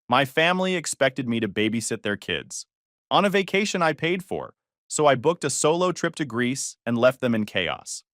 My family expected me to babysit their kids on a vacation I paid for, so I booked a solo trip to Greece and left them in chaos.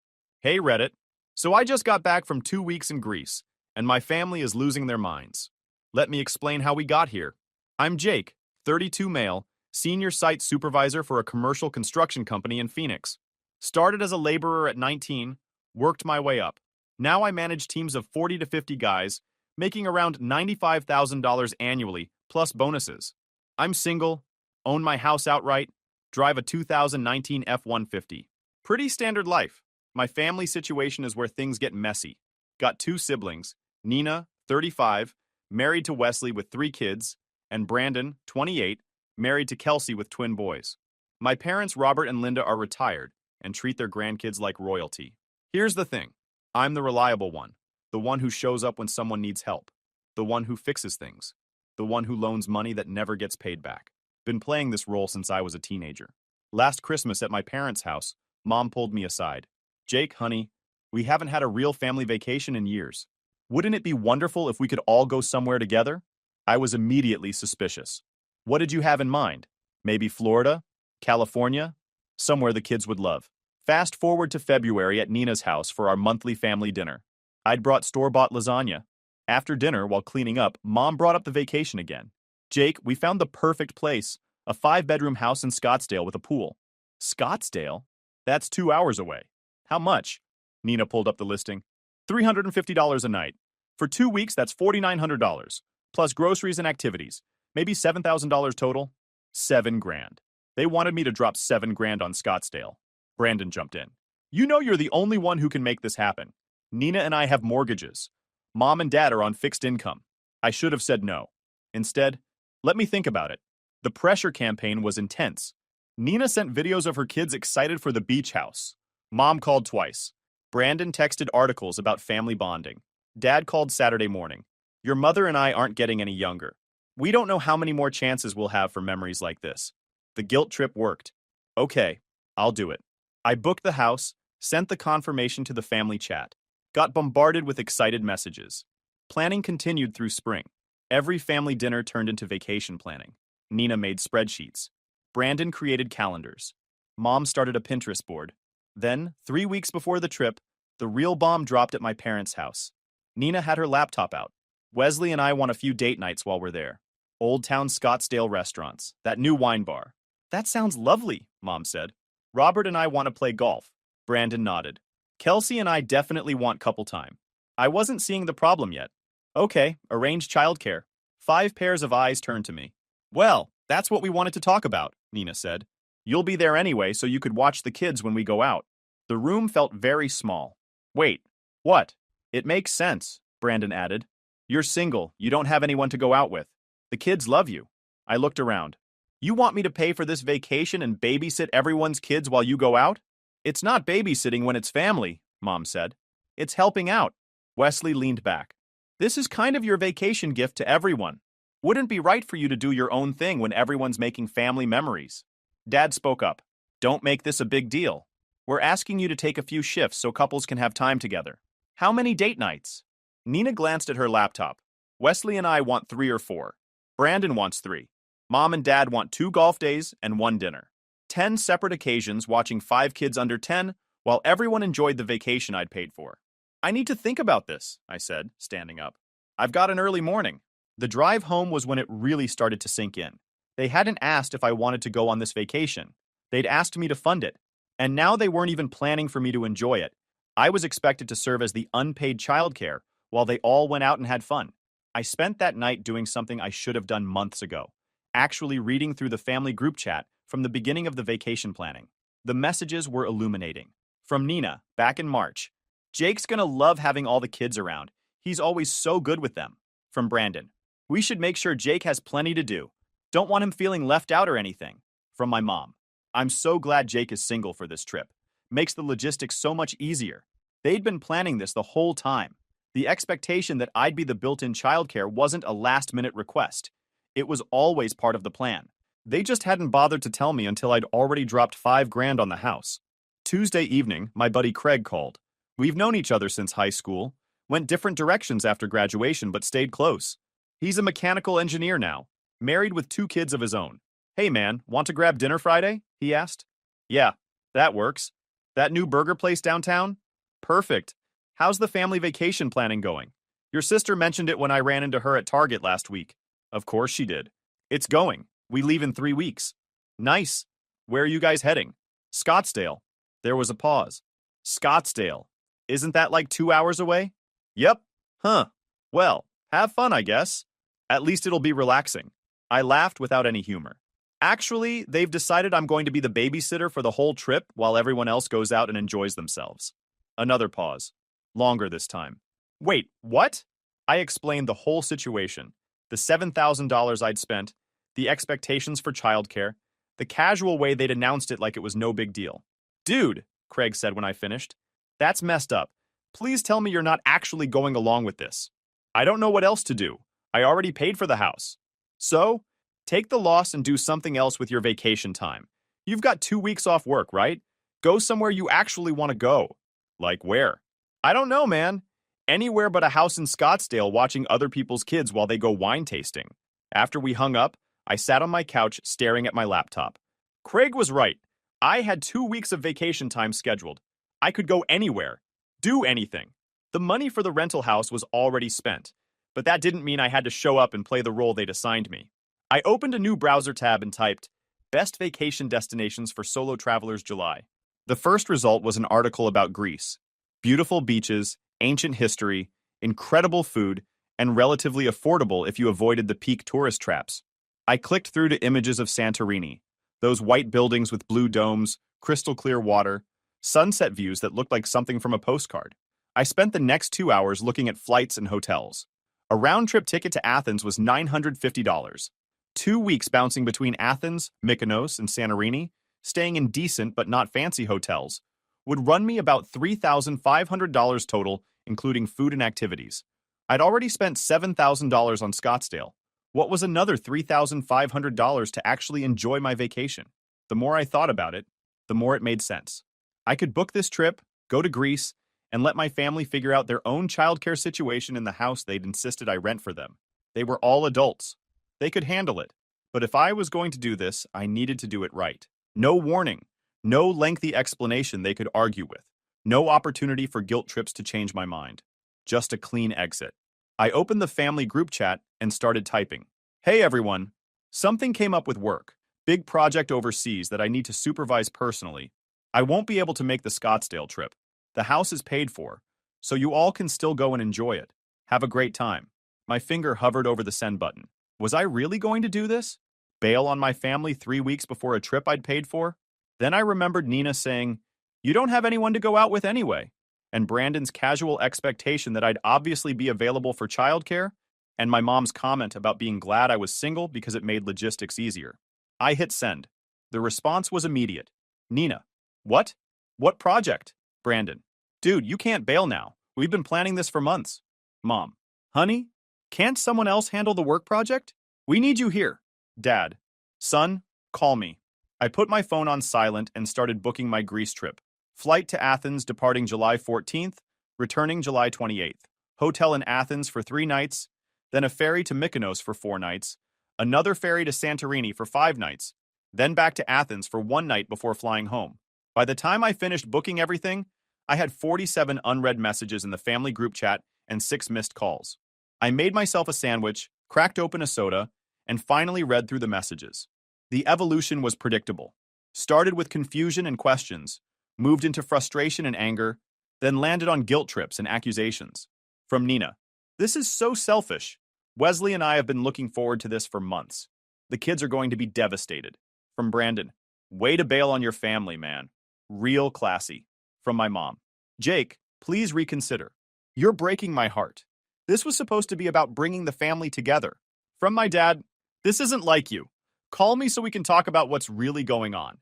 Hey Reddit. So I just got back from 2 weeks in Greece, and my family is losing their minds. Let me explain how we got here. I'm Jake, 32 male, senior site supervisor for a commercial construction company in Phoenix. Started as a laborer at 19, worked my way up. Now I manage teams of 40 to 50 guys, making around $95,000 annually, plus bonuses. I'm single, own my house outright, drive a 2019 F-150. Pretty standard life. My family situation is where things get messy. Got two siblings, Nina, 35, married to Wesley with 3 kids, and Brandon, 28, married to Kelsey with twin boys. My parents, Robert and Linda, are retired and treat their grandkids like royalty. Here's the thing. I'm the reliable one, the one who shows up when someone needs help, the one who fixes things, the one who loans money that never gets paid back. Been playing this role since I was a teenager. Last Christmas at my parents' house, Mom pulled me aside. Jake, honey, we haven't had a real family vacation in years. Wouldn't it be wonderful if we could all go somewhere together? I was immediately suspicious. What did you have in mind? Maybe Florida? California? Somewhere the kids would love. Fast forward to February at Nina's house for our monthly family dinner. I'd brought store-bought lasagna. After dinner, while cleaning up, Mom brought up the vacation again. Jake, we found the perfect place. A 5-bedroom house in Scottsdale with a pool. Scottsdale? That's 2 hours away. How much? Nina pulled up the listing. $350 a night. For 2 weeks, that's $4,900. Plus groceries and activities. Maybe $7,000 total. $7,000. They wanted me to drop $7,000 on Scottsdale. Brandon jumped in. You know you're the only one who can make this happen. Nina and I have mortgages. Mom and Dad are on fixed income. I should have said no. Instead, let me think about it. The pressure campaign was intense. Nina sent videos of her kids excited for the beach house. Mom called twice. Brandon texted articles about family bonding. Dad called Saturday morning. Your mother and I aren't getting any younger. We don't know how many more chances we'll have for memories like this. The guilt trip worked. Okay, I'll do it. I booked the house, sent the confirmation to the family chat. Got bombarded with excited messages. Planning continued through spring. Every family dinner turned into vacation planning. Nina made spreadsheets. Brandon created calendars. Mom started a Pinterest board. Then, 3 weeks before the trip, the real bomb dropped at my parents' house. Nina had her laptop out. Wesley and I want a few date nights while we're there. Old Town Scottsdale restaurants, that new wine bar. That sounds lovely, Mom said. Robert and I want to play golf. Brandon nodded. Kelsey and I definitely want couple time. I wasn't seeing the problem yet. Okay, arrange childcare. 5 pairs of eyes turned to me. Well, that's what we wanted to talk about, Nina said. You'll be there anyway, so you could watch the kids when we go out. The room felt very small. Wait, what? It makes sense, Brandon added. You're single, you don't have anyone to go out with. The kids love you. I looked around. You want me to pay for this vacation and babysit everyone's kids while you go out? It's not babysitting when it's family, Mom said. It's helping out. Wesley leaned back. This is kind of your vacation gift to everyone. Wouldn't be right for you to do your own thing when everyone's making family memories. Dad spoke up. Don't make this a big deal. We're asking you to take a few shifts so couples can have time together. How many date nights? Nina glanced at her laptop. Wesley and I want 3 or 4. Brandon wants 3. Mom and Dad want 2 golf days and 1 dinner. 10 separate occasions watching 5 kids under 10 while everyone enjoyed the vacation I'd paid for. I need to think about this, I said, standing up. I've got an early morning. The drive home was when it really started to sink in. They hadn't asked if I wanted to go on this vacation. They'd asked me to fund it. And now they weren't even planning for me to enjoy it. I was expected to serve as the unpaid childcare while they all went out and had fun. I spent that night doing something I should have done months ago. Actually reading through the family group chat from the beginning of the vacation planning. The messages were illuminating. From Nina, back in March. Jake's gonna love having all the kids around. He's always so good with them. From Brandon. We should make sure Jake has plenty to do. Don't want him feeling left out or anything. From my mom. I'm so glad Jake is single for this trip. Makes the logistics so much easier. They'd been planning this the whole time. The expectation that I'd be the built-in childcare wasn't a last-minute request. It was always part of the plan. They just hadn't bothered to tell me until I'd already dropped $5,000 on the house. Tuesday evening, my buddy Craig called. We've known each other since high school, went different directions after graduation but stayed close. He's a mechanical engineer now, married with 2 kids of his own. Hey man, want to grab dinner Friday? He asked. Yeah, that works. That new burger place downtown? Perfect. How's the family vacation planning going? Your sister mentioned it when I ran into her at Target last week. Of course she did. It's going. We leave in 3 weeks. Nice. Where are you guys heading? Scottsdale. There was a pause. Scottsdale. Isn't that like 2 hours away? Yep. Huh. Well, have fun, I guess. At least it'll be relaxing. I laughed without any humor. Actually, they've decided I'm going to be the babysitter for the whole trip while everyone else goes out and enjoys themselves. Another pause. Longer this time. Wait, what? I explained the whole situation. The $7,000 I'd spent, the expectations for childcare, the casual way they'd announced it like it was no big deal. Dude, Craig said when I finished, that's messed up. Please tell me you're not actually going along with this. I don't know what else to do. I already paid for the house. So, take the loss and do something else with your vacation time. You've got 2 weeks off work, right? Go somewhere you actually want to go. Like where? I don't know, man. Anywhere but a house in Scottsdale watching other people's kids while they go wine tasting. After we hung up, I sat on my couch staring at my laptop. Craig was right. I had 2 weeks of vacation time scheduled. I could go anywhere, do anything. The money for the rental house was already spent, but that didn't mean I had to show up and play the role they'd assigned me. I opened a new browser tab and typed, Best Vacation Destinations for Solo Travelers July. The first result was an article about Greece. Beautiful beaches, ancient history, incredible food, and relatively affordable if you avoided the peak tourist traps. I clicked through to images of Santorini, those white buildings with blue domes, crystal clear water, sunset views that looked like something from a postcard. I spent the next 2 hours looking at flights and hotels. A round-trip ticket to Athens was $950. 2 weeks bouncing between Athens, Mykonos, and Santorini, staying in decent but not fancy hotels, would run me about $3,500 total, including food and activities. I'd already spent $7,000 on Scottsdale. What was another $3,500 to actually enjoy my vacation? The more I thought about it, the more it made sense. I could book this trip, go to Greece, and let my family figure out their own childcare situation in the house they'd insisted I rent for them. They were all adults. They could handle it. But if I was going to do this, I needed to do it right. No warning. No lengthy explanation they could argue with. No opportunity for guilt trips to change my mind. Just a clean exit. I opened the family group chat and started typing. Hey everyone. Something came up with work. Big project overseas that I need to supervise personally. I won't be able to make the Scottsdale trip. The house is paid for, so you all can still go and enjoy it. Have a great time. My finger hovered over the send button. Was I really going to do this? Bail on my family 3 weeks before a trip I'd paid for? Then I remembered Nina saying, "You don't have anyone to go out with anyway," and Brandon's casual expectation that I'd obviously be available for childcare, and my mom's comment about being glad I was single because it made logistics easier. I hit send. The response was immediate. Nina. What? What project? Brandon. Dude, you can't bail now. We've been planning this for months. Mom. Honey, can't someone else handle the work project? We need you here. Dad. Son, call me. I put my phone on silent and started booking my Greece trip. Flight to Athens departing July 14th, returning July 28th. Hotel in Athens for 3 nights, then a ferry to Mykonos for 4 nights, another ferry to Santorini for 5 nights, then back to Athens for 1 night before flying home. By the time I finished booking everything, I had 47 unread messages in the family group chat and 6 missed calls. I made myself a sandwich, cracked open a soda, and finally read through the messages. The evolution was predictable. Started with confusion and questions, moved into frustration and anger, then landed on guilt trips and accusations. From Nina. This is so selfish. Wesley and I have been looking forward to this for months. The kids are going to be devastated. From Brandon. Way to bail on your family, man. Real classy. From my mom. Jake, please reconsider. You're breaking my heart. This was supposed to be about bringing the family together. From my dad. This isn't like you. Call me so we can talk about what's really going on.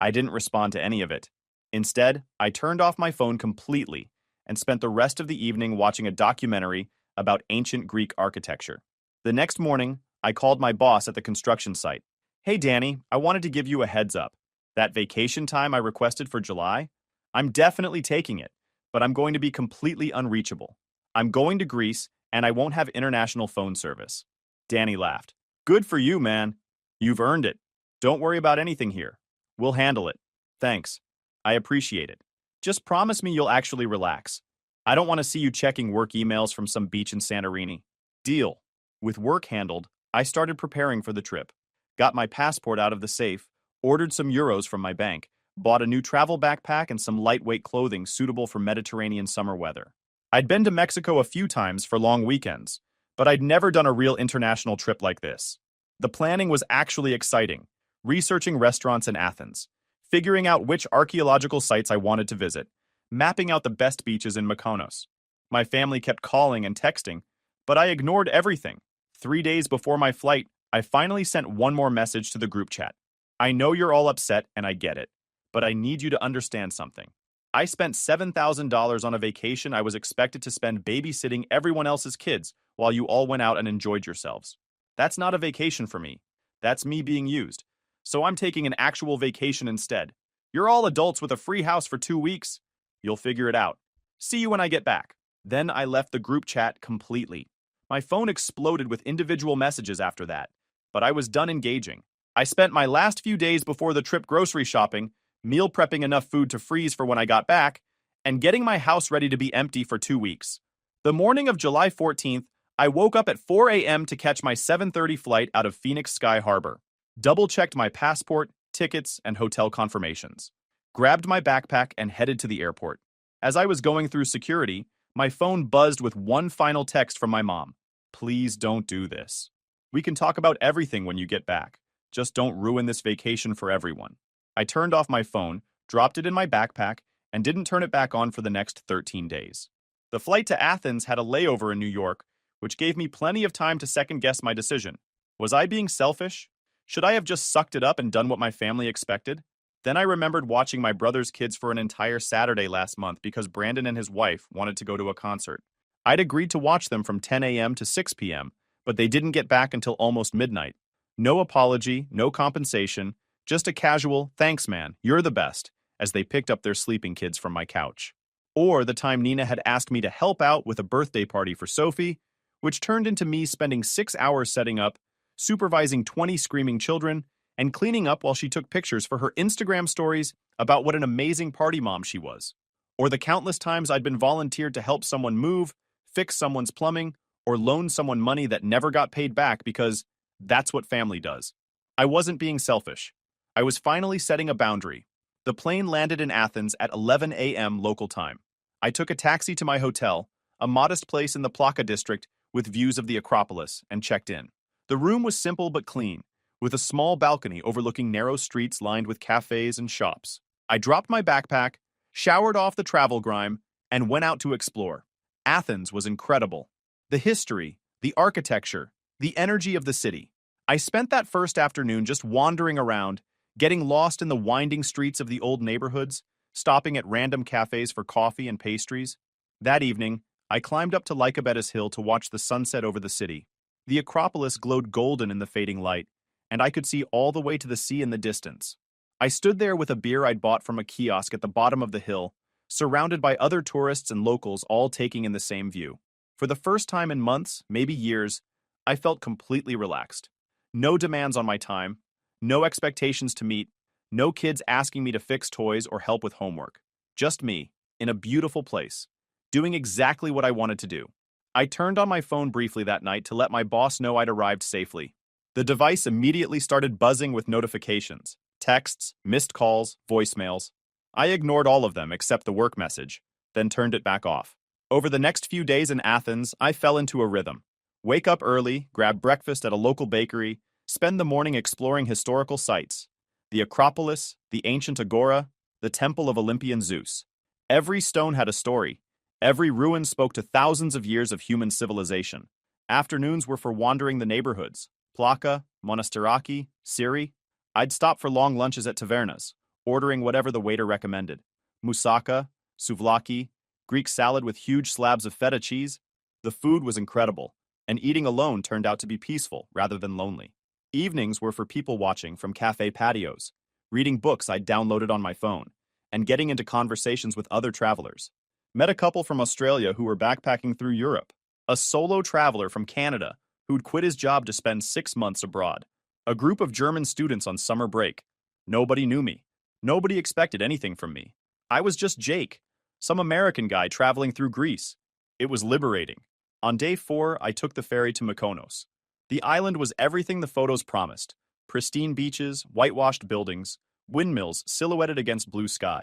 I didn't respond to any of it. Instead, I turned off my phone completely and spent the rest of the evening watching a documentary about ancient Greek architecture. The next morning, I called my boss at the construction site. Hey Danny, I wanted to give you a heads up. That vacation time I requested for July? I'm definitely taking it, but I'm going to be completely unreachable. I'm going to Greece, and I won't have international phone service. Danny laughed. Good for you, man. You've earned it. Don't worry about anything here. We'll handle it. Thanks. I appreciate it. Just promise me you'll actually relax. I don't want to see you checking work emails from some beach in Santorini. Deal. With work handled, I started preparing for the trip. Got my passport out of the safe, ordered some euros from my bank, bought a new travel backpack and some lightweight clothing suitable for Mediterranean summer weather. I'd been to Mexico a few times for long weekends, but I'd never done a real international trip like this. The planning was actually exciting, researching restaurants in Athens, figuring out which archaeological sites I wanted to visit, mapping out the best beaches in Mykonos. My family kept calling and texting, but I ignored everything. 3 days before my flight, I finally sent one more message to the group chat. I know you're all upset and I get it, but I need you to understand something. I spent $7,000 on a vacation I was expected to spend babysitting everyone else's kids while you all went out and enjoyed yourselves. That's not a vacation for me. That's me being used. So I'm taking an actual vacation instead. You're all adults with a free house for 2 weeks. You'll figure it out. See you when I get back. Then I left the group chat completely. My phone exploded with individual messages after that, but I was done engaging. I spent my last few days before the trip grocery shopping, meal prepping enough food to freeze for when I got back, and getting my house ready to be empty for 2 weeks. The morning of July 14th, I woke up at 4 a.m. to catch my 7:30 flight out of Phoenix Sky Harbor. Double-checked my passport, tickets, and hotel confirmations. Grabbed my backpack and headed to the airport. As I was going through security, my phone buzzed with one final text from my mom. Please don't do this. We can talk about everything when you get back. Just don't ruin this vacation for everyone. I turned off my phone, dropped it in my backpack, and didn't turn it back on for the next 13 days. The flight to Athens had a layover in New York, which gave me plenty of time to second-guess my decision. Was I being selfish? Should I have just sucked it up and done what my family expected? Then I remembered watching my brother's kids for an entire Saturday last month because Brandon and his wife wanted to go to a concert. I'd agreed to watch them from 10 a.m. to 6 p.m., but they didn't get back until almost midnight. No apology, no compensation, just a casual, thanks man, you're the best, as they picked up their sleeping kids from my couch. Or the time Nina had asked me to help out with a birthday party for Sophie, which turned into me spending 6 hours setting up, supervising 20 screaming children, and cleaning up while she took pictures for her Instagram stories about what an amazing party mom she was. Or the countless times I'd been volunteered to help someone move, fix someone's plumbing, or loan someone money that never got paid back because that's what family does. I wasn't being selfish. I was finally setting a boundary. The plane landed in Athens at 11 a.m. local time. I took a taxi to my hotel, a modest place in the Plaka district with views of the Acropolis, and checked in. The room was simple but clean, with a small balcony overlooking narrow streets lined with cafes and shops. I dropped my backpack, showered off the travel grime, and went out to explore. Athens was incredible. The history, the architecture, the energy of the city. I spent that first afternoon just wandering around, getting lost in the winding streets of the old neighborhoods, stopping at random cafes for coffee and pastries. That evening, I climbed up to Lycabettus Hill to watch the sunset over the city. The Acropolis glowed golden in the fading light, and I could see all the way to the sea in the distance. I stood there with a beer I'd bought from a kiosk at the bottom of the hill, surrounded by other tourists and locals all taking in the same view. For the first time in months, maybe years, I felt completely relaxed. No demands on my time, no expectations to meet, no kids asking me to fix toys or help with homework. Just me, in a beautiful place, doing exactly what I wanted to do. I turned on my phone briefly that night to let my boss know I'd arrived safely. The device immediately started buzzing with notifications, texts, missed calls, voicemails. I ignored all of them except the work message, then turned it back off. Over the next few days in Athens, I fell into a rhythm. Wake up early, grab breakfast at a local bakery, spend the morning exploring historical sites. The Acropolis, the ancient Agora, the Temple of Olympian Zeus. Every stone had a story. Every ruin spoke to thousands of years of human civilization. Afternoons were for wandering the neighborhoods. Plaka, Monastiraki, Siri. I'd stop for long lunches at tavernas, ordering whatever the waiter recommended. Moussaka, souvlaki, Greek salad with huge slabs of feta cheese. The food was incredible, and eating alone turned out to be peaceful rather than lonely. Evenings were for people watching from cafe patios, reading books I'd downloaded on my phone, and getting into conversations with other travelers. Met a couple from Australia who were backpacking through Europe, a solo traveler from Canada who'd quit his job to spend 6 months abroad. A group of German students on summer break. Nobody knew me. Nobody expected anything from me. I was just Jake, some American guy traveling through Greece. It was liberating. On day 4, I took the ferry to Mykonos. The island was everything the photos promised. Pristine beaches, whitewashed buildings, windmills silhouetted against blue sky.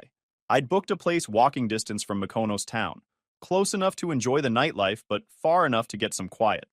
I'd booked a place walking distance from Mykonos town, close enough to enjoy the nightlife but far enough to get some quiet.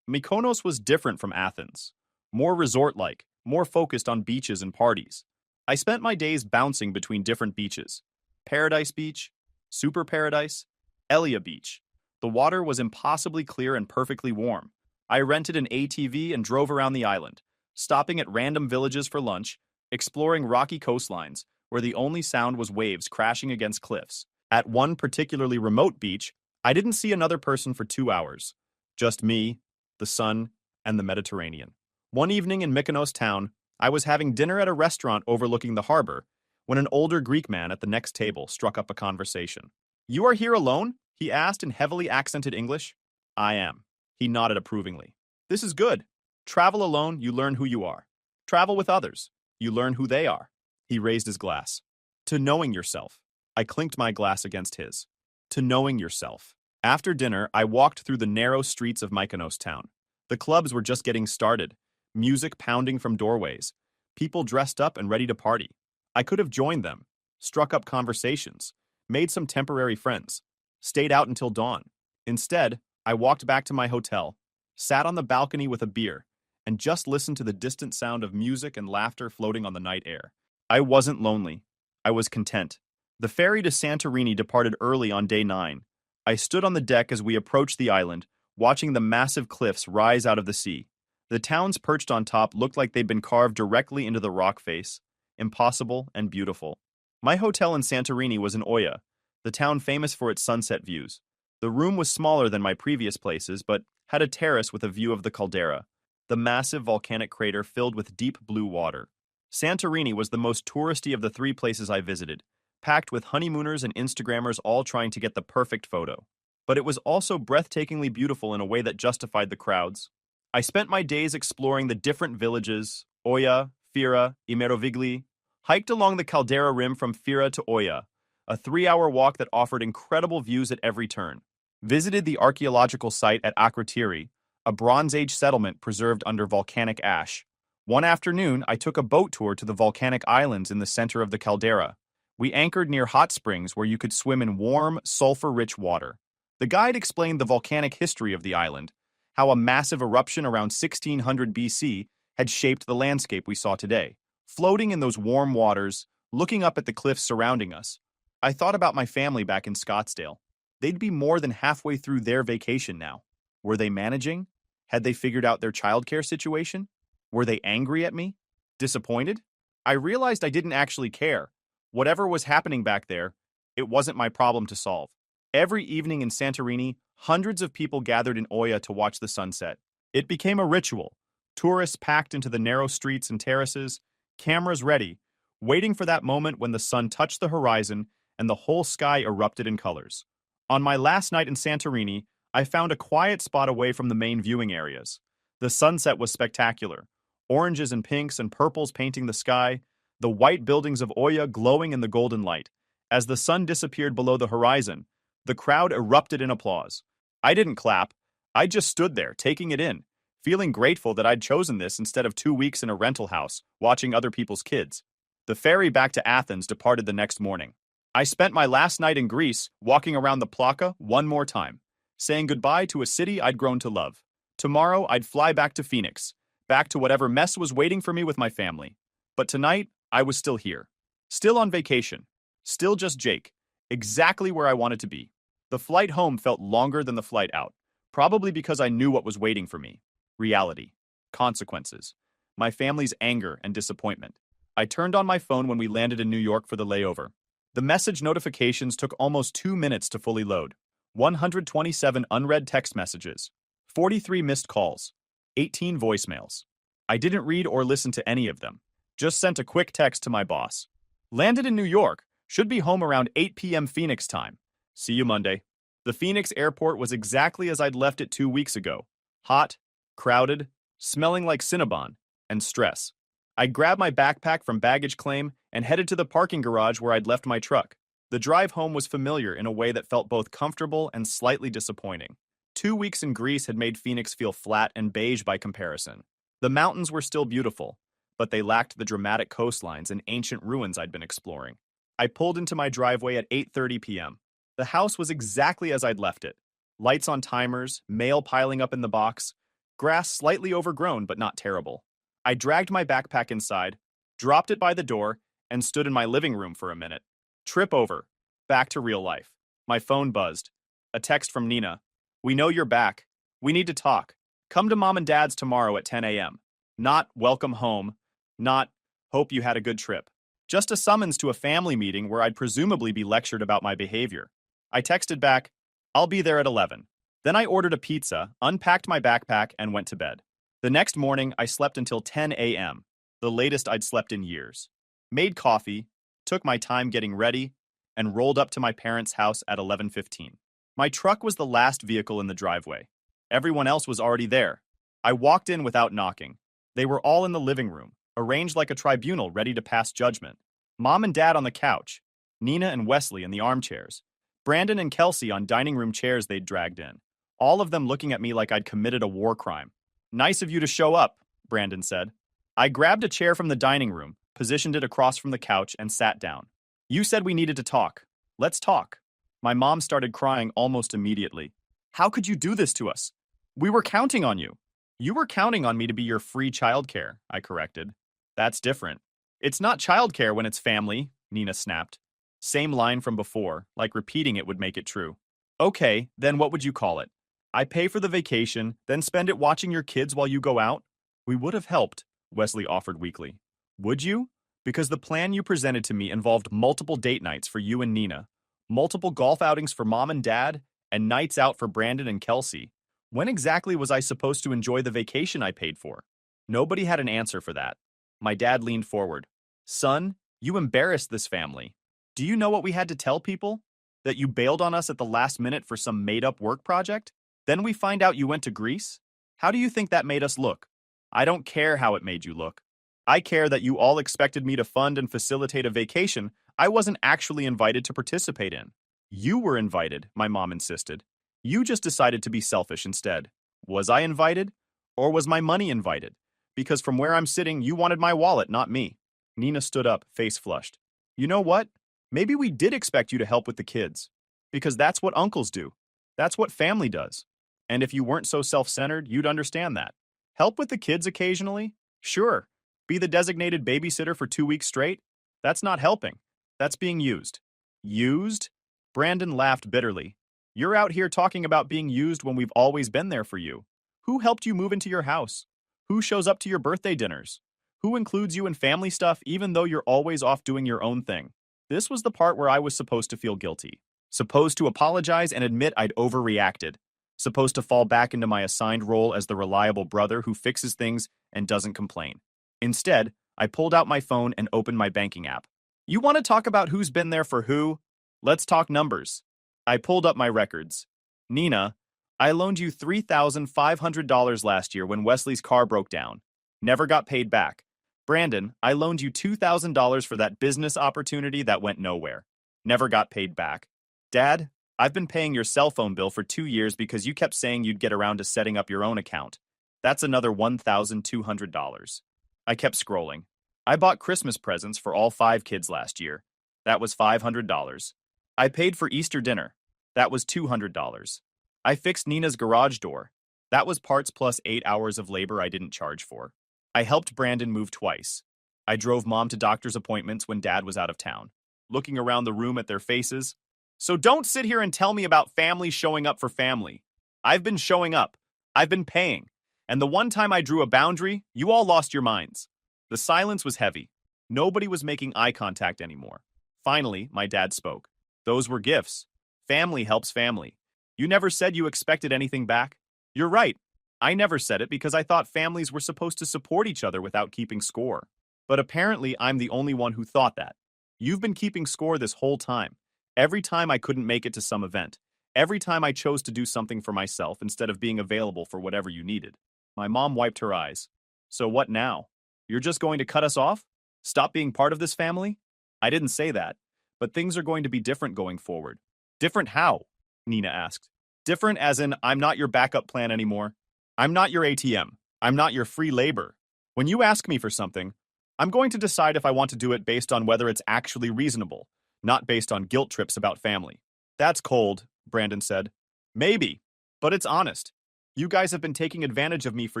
Mykonos was different from Athens. More resort-like, more focused on beaches and parties. I spent my days bouncing between different beaches. Paradise Beach, Super Paradise, Elia Beach. The water was impossibly clear and perfectly warm. I rented an ATV and drove around the island, stopping at random villages for lunch, exploring rocky coastlines, where the only sound was waves crashing against cliffs. At one particularly remote beach, I didn't see another person for 2 hours. Just me, the sun, and the Mediterranean. One evening in Mykonos town, I was having dinner at a restaurant overlooking the harbor when an older Greek man at the next table struck up a conversation. "You are here alone?" he asked in heavily accented English. "I am." He nodded approvingly. "This is good. Travel alone, you learn who you are. Travel with others, you learn who they are." He raised his glass. "To knowing yourself." I clinked my glass against his. "To knowing yourself." After dinner, I walked through the narrow streets of Mykonos town. The clubs were just getting started, music pounding from doorways, people dressed up and ready to party. I could have joined them, struck up conversations, made some temporary friends, stayed out until dawn. Instead, I walked back to my hotel, sat on the balcony with a beer, and just listened to the distant sound of music and laughter floating on the night air. I wasn't lonely. I was content. The ferry to Santorini departed early on day 9. I stood on the deck as we approached the island, watching the massive cliffs rise out of the sea. The towns perched on top looked like they'd been carved directly into the rock face, impossible and beautiful. My hotel in Santorini was in Oia, the town famous for its sunset views. The room was smaller than my previous places, but had a terrace with a view of the caldera, the massive volcanic crater filled with deep blue water. Santorini was the most touristy of the 3 places I visited, packed with honeymooners and Instagrammers all trying to get the perfect photo. But it was also breathtakingly beautiful in a way that justified the crowds. I spent my days exploring the different villages, Oia, Fira, Imerovigli, hiked along the caldera rim from Fira to Oia, a 3-hour walk that offered incredible views at every turn. Visited the archaeological site at Akrotiri, a Bronze Age settlement preserved under volcanic ash. One afternoon, I took a boat tour to the volcanic islands in the center of the caldera. We anchored near hot springs where you could swim in warm, sulfur-rich water. The guide explained the volcanic history of the island, how a massive eruption around 1600 BC had shaped the landscape we saw today. Floating in those warm waters, looking up at the cliffs surrounding us, I thought about my family back in Scottsdale. They'd be more than halfway through their vacation now. Were they managing? Had they figured out their childcare situation? Were they angry at me? Disappointed? I realized I didn't actually care. Whatever was happening back there, it wasn't my problem to solve. Every evening in Santorini, hundreds of people gathered in Oia to watch the sunset. It became a ritual. Tourists packed into the narrow streets and terraces, cameras ready, waiting for that moment when the sun touched the horizon and the whole sky erupted in colors. On my last night in Santorini, I found a quiet spot away from the main viewing areas. The sunset was spectacular. Oranges and pinks and purples painting the sky, the white buildings of Oia glowing in the golden light. As the sun disappeared below the horizon, the crowd erupted in applause. I didn't clap. I just stood there, taking it in, feeling grateful that I'd chosen this instead of 2 weeks in a rental house, watching other people's kids. The ferry back to Athens departed the next morning. I spent my last night in Greece walking around the Plaka one more time, saying goodbye to a city I'd grown to love. Tomorrow, I'd fly back to Phoenix, back to whatever mess was waiting for me with my family. But tonight, I was still here. Still on vacation. Still just Jake. Exactly where I wanted to be. The flight home felt longer than the flight out, probably because I knew what was waiting for me. Reality. Consequences. My family's anger and disappointment. I turned on my phone when we landed in New York for the layover. The message notifications took almost 2 minutes to fully load. 127 unread text messages. 43 missed calls. 18 voicemails. I didn't read or listen to any of them. Just sent a quick text to my boss. Landed in New York. Should be home around 8 p.m. Phoenix time. See you Monday. The Phoenix airport was exactly as I'd left it 2 weeks ago. Hot, crowded, smelling like Cinnabon, and stress. I grabbed my backpack from baggage claim and headed to the parking garage where I'd left my truck. The drive home was familiar in a way that felt both comfortable and slightly disappointing. 2 weeks in Greece had made Phoenix feel flat and beige by comparison. The mountains were still beautiful, but they lacked the dramatic coastlines and ancient ruins I'd been exploring. I pulled into my driveway at 8:30 p.m. The house was exactly as I'd left it. Lights on timers, mail piling up in the box, grass slightly overgrown but not terrible. I dragged my backpack inside, dropped it by the door, and stood in my living room for a minute. Trip over. Back to real life. My phone buzzed. A text from Nina. "We know you're back. We need to talk. Come to Mom and Dad's tomorrow at 10 a.m. Not welcome home. Not hope you had a good trip. Just a summons to a family meeting where I'd presumably be lectured about my behavior." I texted back, "I'll be there at 11. Then I ordered a pizza, unpacked my backpack, and went to bed. The next morning, I slept until 10 a.m., the latest I'd slept in years. Made coffee, took my time getting ready, and rolled up to my parents' house at 11:15. My truck was the last vehicle in the driveway. Everyone else was already there. I walked in without knocking. They were all in the living room, arranged like a tribunal ready to pass judgment. Mom and Dad on the couch, Nina and Wesley in the armchairs, Brandon and Kelsey on dining room chairs they'd dragged in, all of them looking at me like I'd committed a war crime. "Nice of you to show up," Brandon said. I grabbed a chair from the dining room, positioned it across from the couch, and sat down. "You said we needed to talk. Let's talk." My mom started crying almost immediately. "How could you do this to us? We were counting on you." "You were counting on me to be your free childcare," I corrected. "That's different." "It's not childcare when it's family," Nina snapped. Same line from before, like repeating it would make it true. "Okay, then what would you call it? I pay for the vacation, then spend it watching your kids while you go out?" "We would have helped," Wesley offered weakly. "Would you? Because the plan you presented to me involved multiple date nights for you and Nina, multiple golf outings for Mom and Dad, and nights out for Brandon and Kelsey. When exactly was I supposed to enjoy the vacation I paid for?" Nobody had an answer for that. My dad leaned forward. "Son, you embarrassed this family. Do you know what we had to tell people? That you bailed on us at the last minute for some made-up work project? Then we find out you went to Greece? How do you think that made us look? I don't care how it made you look. I care that you all expected me to fund and facilitate a vacation I wasn't actually invited to participate in." "You were invited," my mom insisted. "You just decided to be selfish instead. Was I invited? Or was my money invited? Because from where I'm sitting, you wanted my wallet, not me." Nina stood up, face flushed. "You know what? Maybe we did expect you to help with the kids. Because that's what uncles do. That's what family does. And if you weren't so self-centered, you'd understand that. Help with the kids occasionally? Sure. Be the designated babysitter for 2 weeks straight? That's not helping. That's being used." "Used?" Brandon laughed bitterly. "You're out here talking about being used when we've always been there for you. Who helped you move into your house? Who shows up to your birthday dinners? Who includes you in family stuff even though you're always off doing your own thing?" This was the part where I was supposed to feel guilty. Supposed to apologize and admit I'd overreacted. Supposed to fall back into my assigned role as the reliable brother who fixes things and doesn't complain. Instead, I pulled out my phone and opened my banking app. "You want to talk about who's been there for who? Let's talk numbers." I pulled up my records. "Nina, I loaned you $3,500 last year when Wesley's car broke down. Never got paid back. Brandon, I loaned you $2,000 for that business opportunity that went nowhere. Never got paid back. Dad, I've been paying your cell phone bill for 2 years because you kept saying you'd get around to setting up your own account. That's another $1,200. I kept scrolling. I bought Christmas presents for all 5 kids last year. That was $500. I paid for Easter dinner. That was $200. I fixed Nina's garage door. That was parts plus 8 hours of labor I didn't charge for. I helped Brandon move twice. I drove Mom to doctor's appointments when Dad was out of town. Looking around the room at their faces. So don't sit here and tell me about family showing up for family. I've been showing up. I've been paying. And the one time I drew a boundary, you all lost your minds. The silence was heavy. Nobody was making eye contact anymore. Finally, my dad spoke. "Those were gifts. Family helps family. You never said you expected anything back." "You're right. I never said it because I thought families were supposed to support each other without keeping score. But apparently I'm the only one who thought that. You've been keeping score this whole time. Every time I couldn't make it to some event. Every time I chose to do something for myself instead of being available for whatever you needed. My mom wiped her eyes. So what now? You're just going to cut us off? Stop being part of this family? I didn't say that, but things are going to be different going forward. Different how? Nina asked. Different as in I'm not your backup plan anymore. I'm not your ATM. I'm not your free labor. When you ask me for something, I'm going to decide if I want to do it based on whether it's actually reasonable, not based on guilt trips about family. That's cold, Brandon said. Maybe, but it's honest. You guys have been taking advantage of me for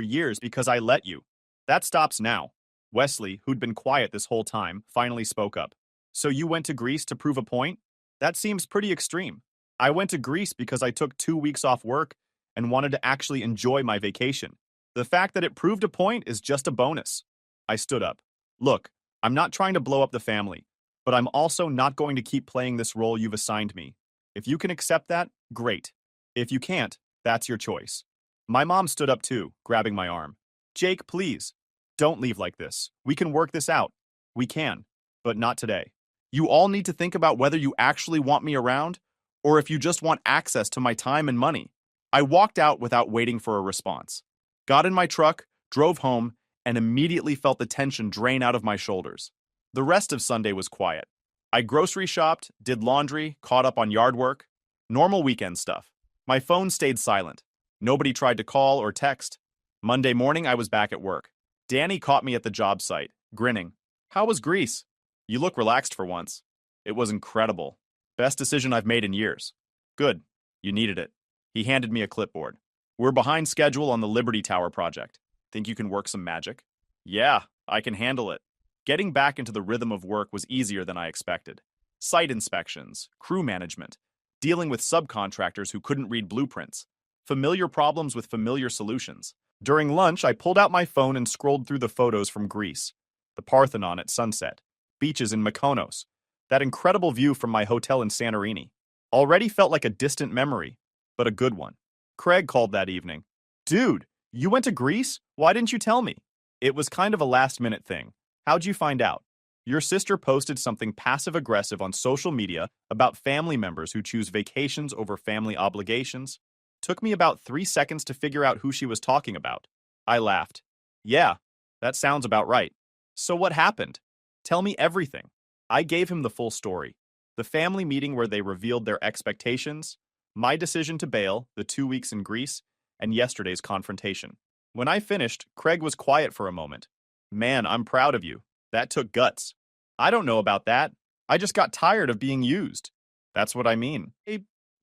years because I let you. That stops now. Wesley, who'd been quiet this whole time, finally spoke up. So you went to Greece to prove a point? That seems pretty extreme. I went to Greece because I took 2 weeks off work and wanted to actually enjoy my vacation. The fact that it proved a point is just a bonus. I stood up. Look, I'm not trying to blow up the family, but I'm also not going to keep playing this role you've assigned me. If you can accept that, great. If you can't, that's your choice. My mom stood up too, grabbing my arm. Jake, please. Don't leave like this. We can work this out. We can, but not today. You all need to think about whether you actually want me around or if you just want access to my time and money. I walked out without waiting for a response. Got in my truck, drove home, and immediately felt the tension drain out of my shoulders. The rest of Sunday was quiet. I grocery shopped, did laundry, caught up on yard work. Normal weekend stuff. My phone stayed silent. Nobody tried to call or text. Monday morning, I was back at work. Danny caught me at the job site, grinning. How was Greece? You look relaxed for once. It was incredible. Best decision I've made in years. Good. You needed it. He handed me a clipboard. We're behind schedule on the Liberty Tower project. Think you can work some magic? Yeah, I can handle it. Getting back into the rhythm of work was easier than I expected. Site inspections, crew management, dealing with subcontractors who couldn't read blueprints, familiar problems with familiar solutions. During lunch, I pulled out my phone and scrolled through the photos from Greece. The Parthenon at sunset, beaches in Mykonos, that incredible view from my hotel in Santorini. Already felt like a distant memory, but a good one. Craig called that evening. Dude, you went to Greece? Why didn't you tell me? It was kind of a last-minute thing. How'd you find out? Your sister posted something passive-aggressive on social media about family members who choose vacations over family obligations. Took me about 3 seconds to figure out who she was talking about. I laughed. Yeah, that sounds about right. So what happened? Tell me everything. I gave him the full story. The family meeting where they revealed their expectations, my decision to bail, the 2 weeks in Greece, and yesterday's confrontation. When I finished, Craig was quiet for a moment. Man, I'm proud of you. That took guts. I don't know about that. I just got tired of being used. That's what I mean.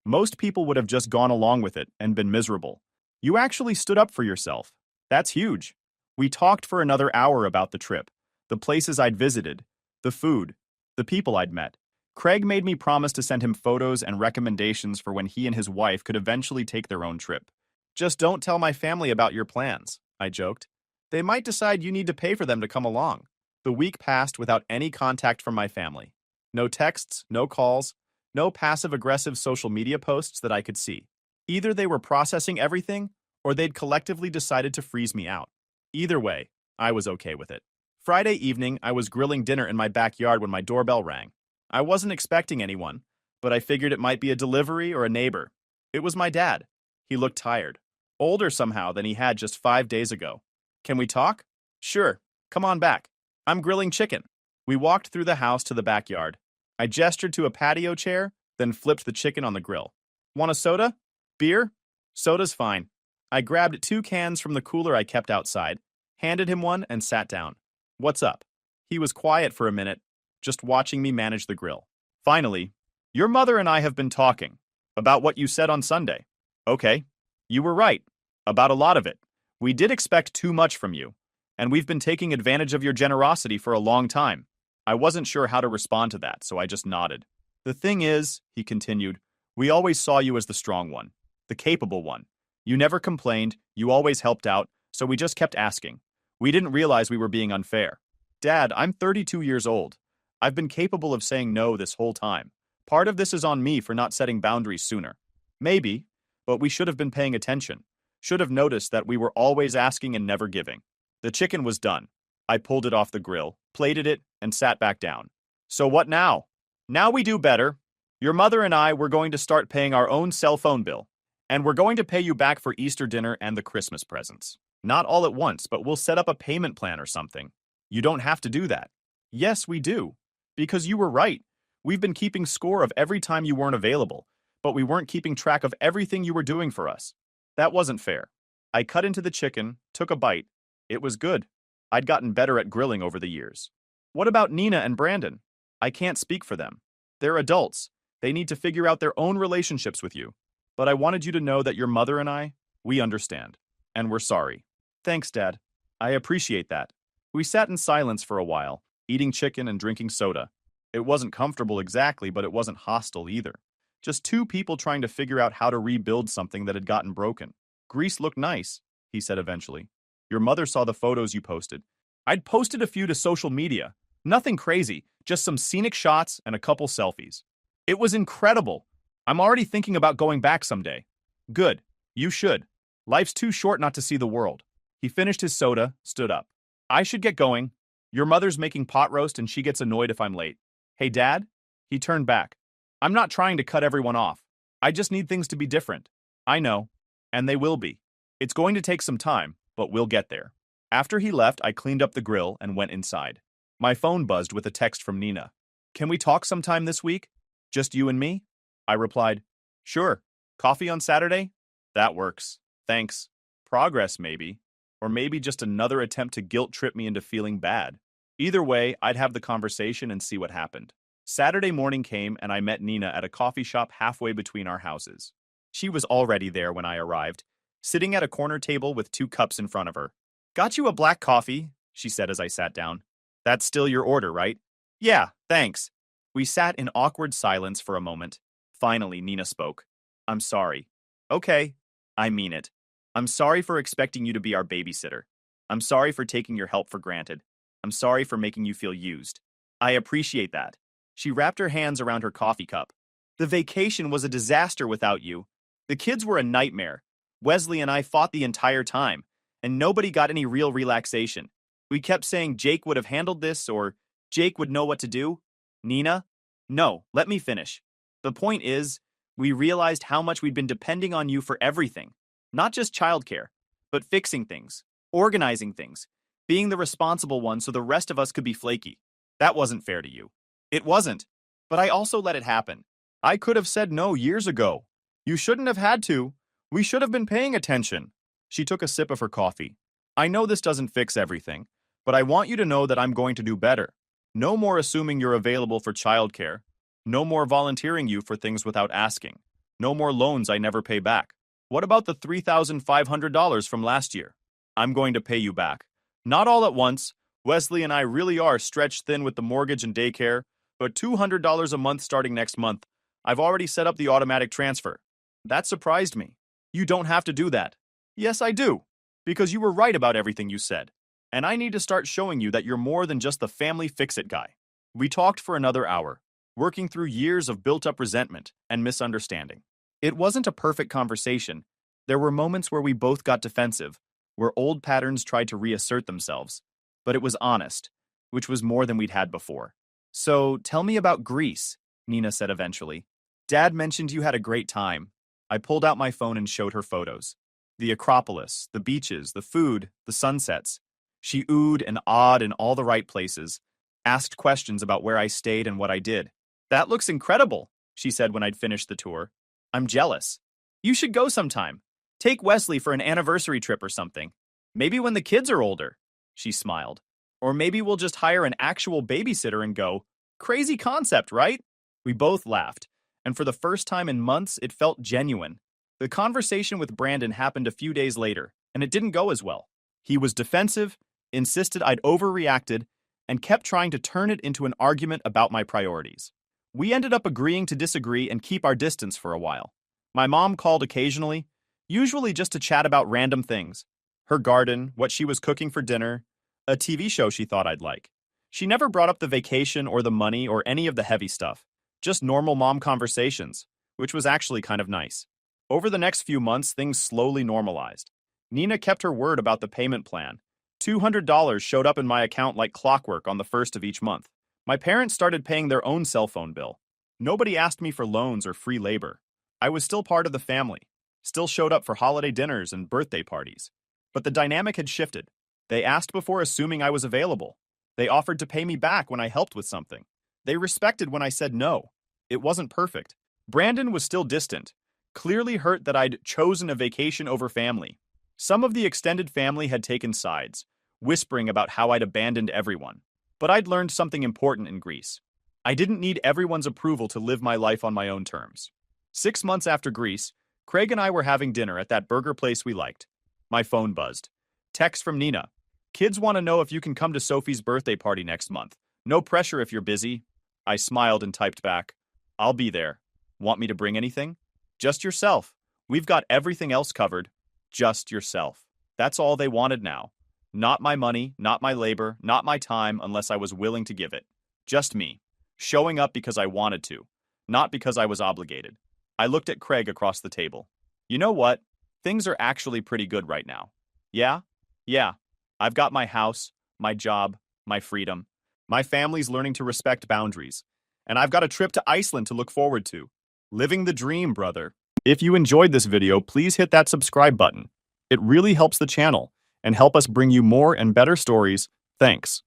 Most people would have just gone along with it and been miserable. You actually stood up for yourself. That's huge. We talked for another hour about the trip, the places I'd visited, the food, the people I'd met. Craig made me promise to send him photos and recommendations for when he and his wife could eventually take their own trip. Just don't tell my family about your plans, I joked. They might decide you need to pay for them to come along. The week passed without any contact from my family. No texts, no calls, no passive-aggressive social media posts that I could see. Either they were processing everything, or they'd collectively decided to freeze me out. Either way, I was okay with it. Friday evening, I was grilling dinner in my backyard when my doorbell rang. I wasn't expecting anyone, but I figured it might be a delivery or a neighbor. It was my dad. He looked tired. Older somehow than he had just 5 days ago. Can we talk? Sure. Come on back. I'm grilling chicken. We walked through the house to the backyard. I gestured to a patio chair, then flipped the chicken on the grill. Want a soda? Beer? Soda's fine. I grabbed 2 cans from the cooler I kept outside, handed him one, and sat down. What's up? He was quiet for a minute, just watching me manage the grill. Finally, your mother and I have been talking about what you said on Sunday. Okay, you were right. About a lot of it. We did expect too much from you, and we've been taking advantage of your generosity for a long time. I wasn't sure how to respond to that, so I just nodded. The thing is, he continued, we always saw you as the strong one, the capable one. You never complained, you always helped out, so we just kept asking. We didn't realize we were being unfair. Dad, I'm 32 years old. I've been capable of saying no this whole time. Part of this is on me for not setting boundaries sooner. Maybe, but we should have been paying attention. Should have noticed that we were always asking and never giving. The chicken was done. I pulled it off the grill, plated it, and sat back down. So what now? Now we do better. Your mother and I were going to start paying our own cell phone bill, and we're going to pay you back for Easter dinner and the Christmas presents. Not all at once, but we'll set up a payment plan or something. You don't have to do that. Yes, we do. Because you were right. We've been keeping score of every time you weren't available, but we weren't keeping track of everything you were doing for us. That wasn't fair. I cut into the chicken, took a bite. It was good. I'd gotten better at grilling over the years. What about Nina and Brandon? I can't speak for them. They're adults. They need to figure out their own relationships with you. But I wanted you to know that your mother and I, we understand. And we're sorry. Thanks, Dad. I appreciate that. We sat in silence for a while, eating chicken and drinking soda. It wasn't comfortable exactly, but it wasn't hostile either. Just two people trying to figure out how to rebuild something that had gotten broken. Greece looked nice, he said eventually. Your mother saw the photos you posted. I'd posted a few to social media. Nothing crazy, just some scenic shots and a couple selfies. It was incredible. I'm already thinking about going back someday. Good. You should. Life's too short not to see the world. He finished his soda, stood up. I should get going. Your mother's making pot roast and she gets annoyed if I'm late. Hey, Dad? He turned back. I'm not trying to cut everyone off. I just need things to be different. I know. And they will be. It's going to take some time, but we'll get there. After he left, I cleaned up the grill and went inside. My phone buzzed with a text from Nina. Can we talk sometime this week? Just you and me? I replied, sure. Coffee on Saturday? That works. Thanks. Progress, maybe. Or maybe just another attempt to guilt trip me into feeling bad. Either way, I'd have the conversation and see what happened. Saturday morning came and I met Nina at a coffee shop halfway between our houses. She was already there when I arrived, sitting at a corner table with 2 cups in front of her. Got you a black coffee, she said as I sat down. That's still your order, right? Yeah, thanks. We sat in awkward silence for a moment. Finally, Nina spoke. I'm sorry. Okay, I mean it. I'm sorry for expecting you to be our babysitter. I'm sorry for taking your help for granted. I'm sorry for making you feel used. I appreciate that. She wrapped her hands around her coffee cup. The vacation was a disaster without you. The kids were a nightmare. Wesley and I fought the entire time, and nobody got any real relaxation. We kept saying Jake would have handled this or Jake would know what to do. Nina? No, let me finish. The point is, we realized how much we'd been depending on you for everything. Not just childcare, but fixing things, organizing things, being the responsible one so the rest of us could be flaky. That wasn't fair to you. It wasn't. But I also let it happen. I could have said no years ago. You shouldn't have had to. We should have been paying attention. She took a sip of her coffee. I know this doesn't fix everything, but I want you to know that I'm going to do better. No more assuming you're available for childcare. No more volunteering you for things without asking. No more loans I never pay back. What about the $3,500 from last year? I'm going to pay you back. Not all at once. Wesley and I really are stretched thin with the mortgage and daycare, but $200 a month starting next month. I've already set up the automatic transfer. That surprised me. You don't have to do that. Yes, I do. Because you were right about everything you said. And I need to start showing you that you're more than just the family fix-it guy. We talked for another hour, working through years of built-up resentment and misunderstanding. It wasn't a perfect conversation. There were moments where we both got defensive, where old patterns tried to reassert themselves. But it was honest, which was more than we'd had before. So, tell me about Greece, Nina said eventually. Dad mentioned you had a great time. I pulled out my phone and showed her photos. The Acropolis, the beaches, the food, the sunsets. She oohed and awed in all the right places, asked questions about where I stayed and what I did. That looks incredible, she said when I'd finished the tour. I'm jealous. You should go sometime. Take Wesley for an anniversary trip or something. Maybe when the kids are older, she smiled. Or maybe we'll just hire an actual babysitter and go. Crazy concept, right? We both laughed, and for the first time in months, it felt genuine. The conversation with Brandon happened a few days later, and it didn't go as well. He was defensive, insisted I'd overreacted, and kept trying to turn it into an argument about my priorities. We ended up agreeing to disagree and keep our distance for a while. My mom called occasionally, usually just to chat about random things. Her garden, what she was cooking for dinner, a TV show she thought I'd like. She never brought up the vacation or the money or any of the heavy stuff. Just normal mom conversations, which was actually kind of nice. Over the next few months, things slowly normalized. Nina kept her word about the payment plan. $200 showed up in my account like clockwork on the first of each month. My parents started paying their own cell phone bill. Nobody asked me for loans or free labor. I was still part of the family, still showed up for holiday dinners and birthday parties. But the dynamic had shifted. They asked before assuming I was available. They offered to pay me back when I helped with something. They respected when I said no. It wasn't perfect. Brandon was still distant, clearly hurt that I'd chosen a vacation over family. Some of the extended family had taken sides, whispering about how I'd abandoned everyone. But I'd learned something important in Greece. I didn't need everyone's approval to live my life on my own terms. 6 months after Greece, Craig and I were having dinner at that burger place we liked. My phone buzzed. Text from Nina. Kids want to know if you can come to Sophie's birthday party next month. No pressure if you're busy. I smiled and typed back. I'll be there. Want me to bring anything? Just yourself. We've got everything else covered. Just yourself. That's all they wanted now. Not my money, not my labor, not my time unless I was willing to give it. Just me. Showing up because I wanted to, not because I was obligated. I looked at Craig across the table. You know what? Things are actually pretty good right now. Yeah? Yeah. I've got my house, my job, my freedom. My family's learning to respect boundaries. And I've got a trip to Iceland to look forward to. Living the dream, brother. If you enjoyed this video, please hit that subscribe button. It really helps the channel and help us bring you more and better stories. Thanks.